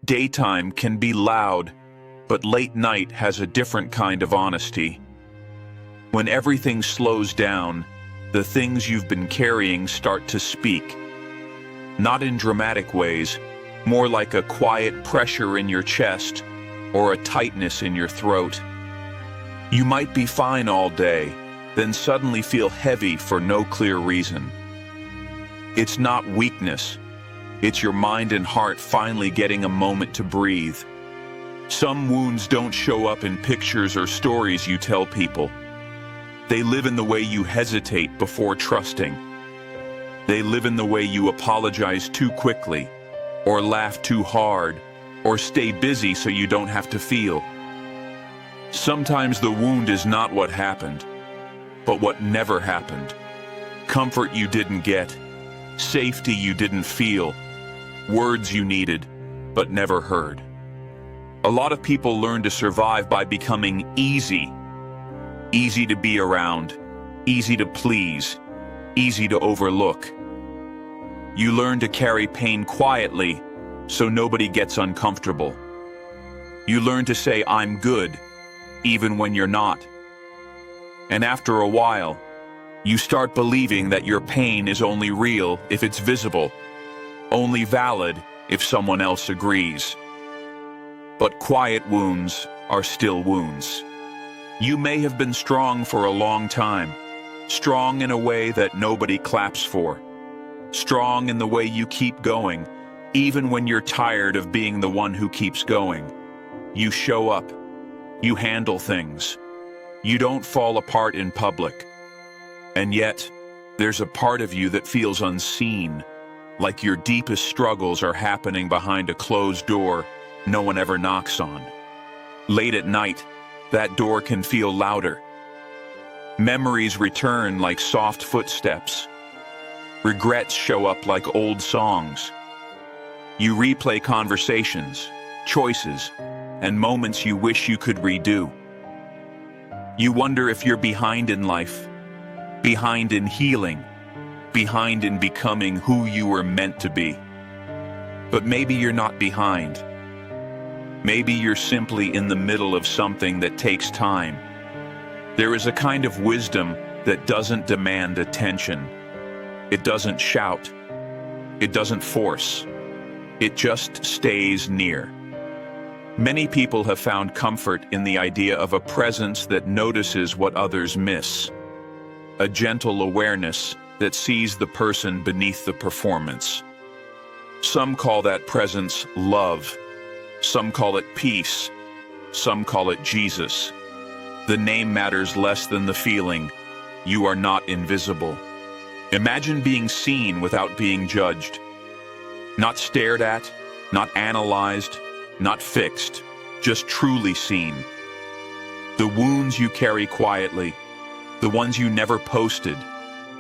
Daytime can be loud, but late night has a different kind of honesty. When everything slows down, the things you've been carrying start to speak. Not in dramatic ways, more like a quiet pressure in your chest or a tightness in your throat. You might be fine all day, then suddenly feel heavy for no clear reason. It's not weakness. It's your mind and heart finally getting a moment to breathe. Some wounds don't show up in pictures or stories you tell people. They live in the way you hesitate before trusting. They live in the way you apologize too quickly, or laugh too hard, or stay busy so you don't have to feel. Sometimes the wound is not what happened, but what never happened. Comfort you didn't get, safety you didn't feel, words you needed, but never heard. A lot of people learn to survive by becoming easy. Easy to be around, easy to please, easy to overlook. You learn to carry pain quietly so nobody gets uncomfortable. You learn to say, "I'm good," even when you're not. And after a while, you start believing that your pain is only real if it's visible, only valid if someone else agrees. But quiet wounds are still wounds. You may have been strong for a long time, strong in a way that nobody claps for, strong in the way you keep going, even when you're tired of being the one who keeps going. You show up, you handle things, you don't fall apart in public. And yet, there's a part of you that feels unseen, like your deepest struggles are happening behind a closed door no one ever knocks on. Late at night, that door can feel louder. Memories return like soft footsteps. Regrets show up like old songs. You replay conversations, choices, and moments you wish you could redo. You wonder if you're behind in life, behind in healing, behind in becoming who you were meant to be. But maybe you're not behind. Maybe you're simply in the middle of something that takes time. There is a kind of wisdom that doesn't demand attention. It doesn't shout. It doesn't force. It just stays near. Many people have found comfort in the idea of a presence that notices what others miss. A gentle awareness that sees the person beneath the performance. Some call that presence love. Some call it peace. Some call it Jesus. The name matters less than the feeling. You are not invisible. Imagine being seen without being judged. Not stared at, not analyzed, not fixed, just truly seen. The wounds you carry quietly, the ones you never posted,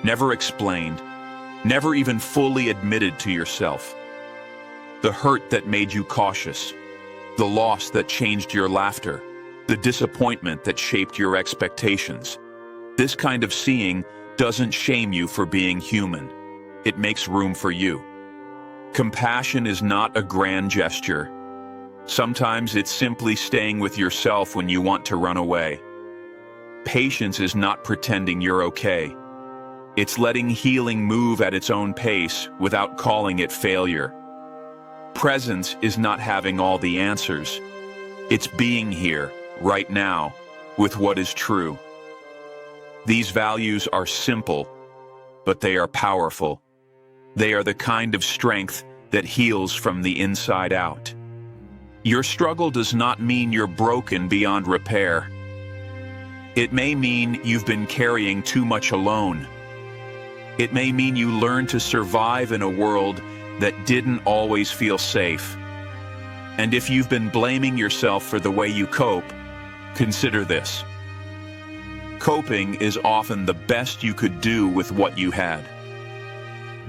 never explained, never even fully admitted to yourself. The hurt that made you cautious, the loss that changed your laughter, the disappointment that shaped your expectations. This kind of seeing doesn't shame you for being human. It makes room for you. Compassion is not a grand gesture. Sometimes it's simply staying with yourself when you want to run away. Patience is not pretending you're okay. It's letting healing move at its own pace without calling it failure. Presence is not having all the answers. It's being here, right now, with what is true. These values are simple, but they are powerful. They are the kind of strength that heals from the inside out. Your struggle does not mean you're broken beyond repair. It may mean you've been carrying too much alone. It may mean you learned to survive in a world that didn't always feel safe. And if you've been blaming yourself for the way you cope, consider this. Coping is often the best you could do with what you had.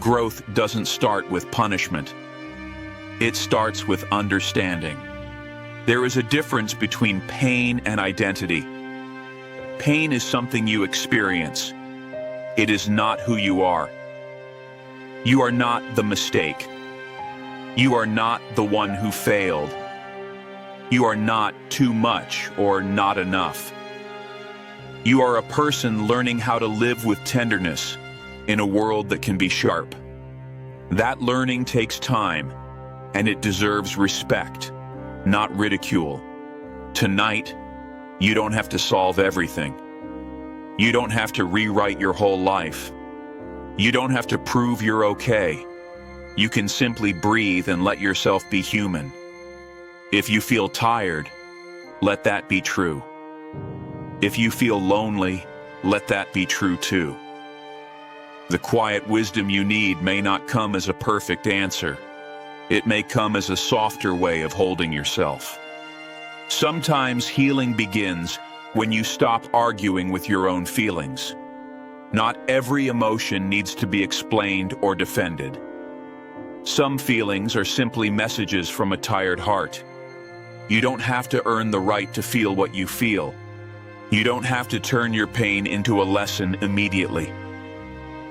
Growth doesn't start with punishment. It starts with understanding. There is a difference between pain and identity. Pain is something you experience. It is not who you are. You are not the mistake. You are not the one who failed. You are not too much or not enough. You are a person learning how to live with tenderness in a world that can be sharp. That learning takes time, and it deserves respect, not ridicule. Tonight, you don't have to solve everything. You don't have to rewrite your whole life. You don't have to prove you're okay. You can simply breathe and let yourself be human. If you feel tired, let that be true. If you feel lonely, let that be true too. The quiet wisdom you need may not come as a perfect answer. It may come as a softer way of holding yourself. Sometimes healing begins when you stop arguing with your own feelings. Not every emotion needs to be explained or defended. Some feelings are simply messages from a tired heart. You don't have to earn the right to feel what you feel. You don't have to turn your pain into a lesson immediately.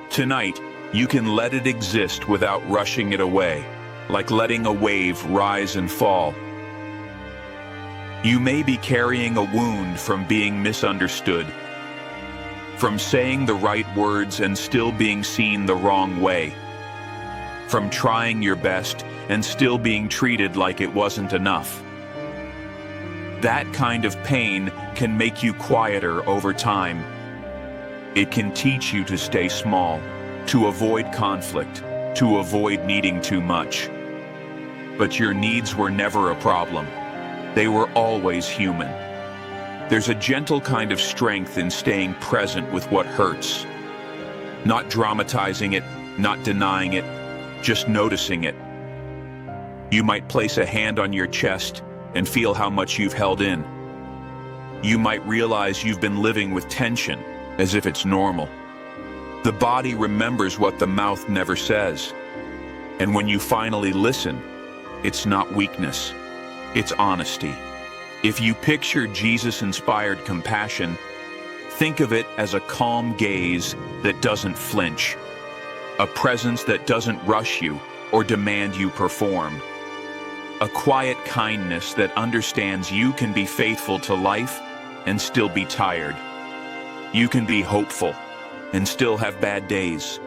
Tonight, you can let it exist without rushing it away, like letting a wave rise and fall. You may be carrying a wound from being misunderstood, from saying the right words and still being seen the wrong way, from trying your best and still being treated like it wasn't enough. That kind of pain can make you quieter over time. It can teach you to stay small, to avoid conflict, to avoid needing too much. But your needs were never a problem. They were always human. There's a gentle kind of strength in staying present with what hurts. Not dramatizing it, not denying it, just noticing it. You might place a hand on your chest and feel how much you've held in. You might realize you've been living with tension, as if it's normal. The body remembers what the mouth never says. And when you finally listen, it's not weakness, it's honesty. If you picture Jesus-inspired compassion, think of it as a calm gaze that doesn't flinch, a presence that doesn't rush you or demand you perform, a quiet kindness that understands you can be faithful to life and still be tired. You can be hopeful and still have bad days.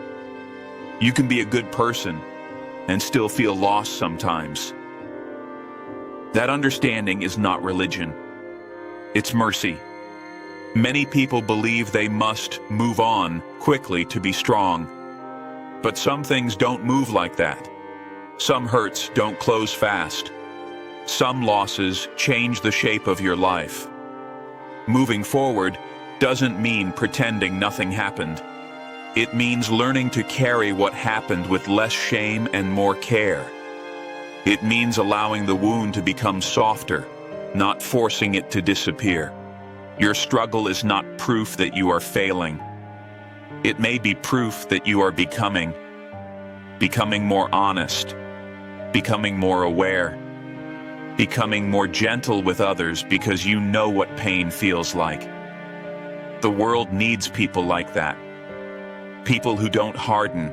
You can be a good person and still feel lost sometimes. That understanding is not religion. It's mercy. Many people believe they must move on quickly to be strong. But some things don't move like that. Some hurts don't close fast. Some losses change the shape of your life. Moving forward doesn't mean pretending nothing happened. It means learning to carry what happened with less shame and more care. It means allowing the wound to become softer, not forcing it to disappear. Your struggle is not proof that you are failing. It may be proof that you are becoming more honest, becoming more aware, becoming more gentle with others because you know what pain feels like. The world needs people like that. People who don't harden.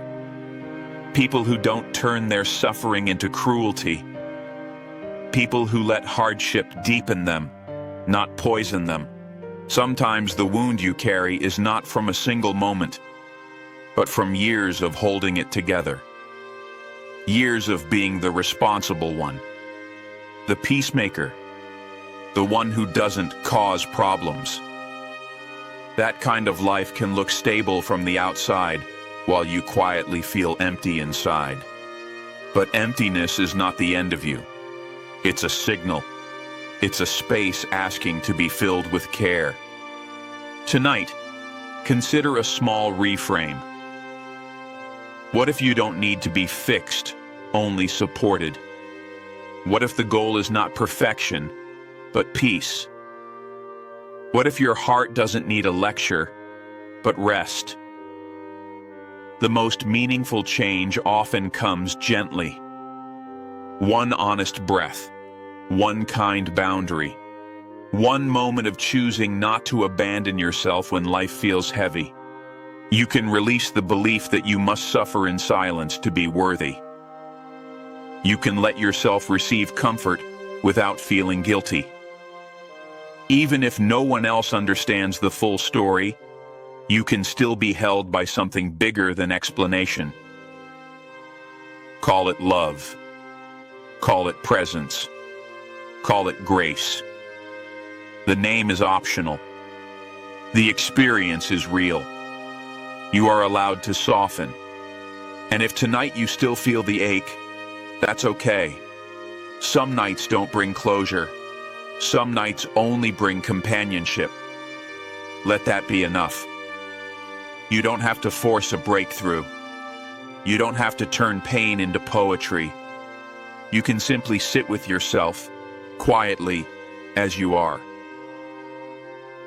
People who don't turn their suffering into cruelty. People who let hardship deepen them, not poison them. Sometimes the wound you carry is not from a single moment, but from years of holding it together. Years of being the responsible one, the peacemaker, the one who doesn't cause problems. That kind of life can look stable from the outside, while you quietly feel empty inside. But emptiness is not the end of you. It's a signal. It's a space asking to be filled with care. Tonight, consider a small reframe. What if you don't need to be fixed, only supported? What if the goal is not perfection, but peace? What if your heart doesn't need a lecture, but rest? The most meaningful change often comes gently. One honest breath, one kind boundary, one moment of choosing not to abandon yourself when life feels heavy. You can release the belief that you must suffer in silence to be worthy. You can let yourself receive comfort without feeling guilty. Even if no one else understands the full story, you can still be held by something bigger than explanation. Call it love. Call it presence. Call it grace. The name is optional. The experience is real. You are allowed to soften. And if tonight you still feel the ache, that's okay. Some nights don't bring closure. Some nights only bring companionship. Let that be enough. You don't have to force a breakthrough. You don't have to turn pain into poetry. You can simply sit with yourself, quietly, as you are.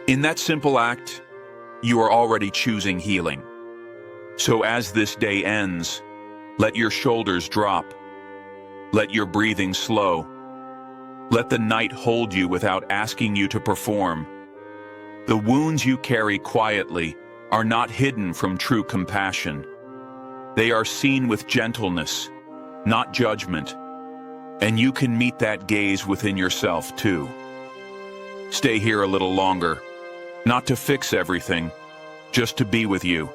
In that simple act, you are already choosing healing. So as this day ends, let your shoulders drop. Let your breathing slow. Let the night hold you without asking you to perform. The wounds you carry quietly are not hidden from true compassion. They are seen with gentleness, not judgment. And you can meet that gaze within yourself too. Stay here a little longer, not to fix everything, just to be with you.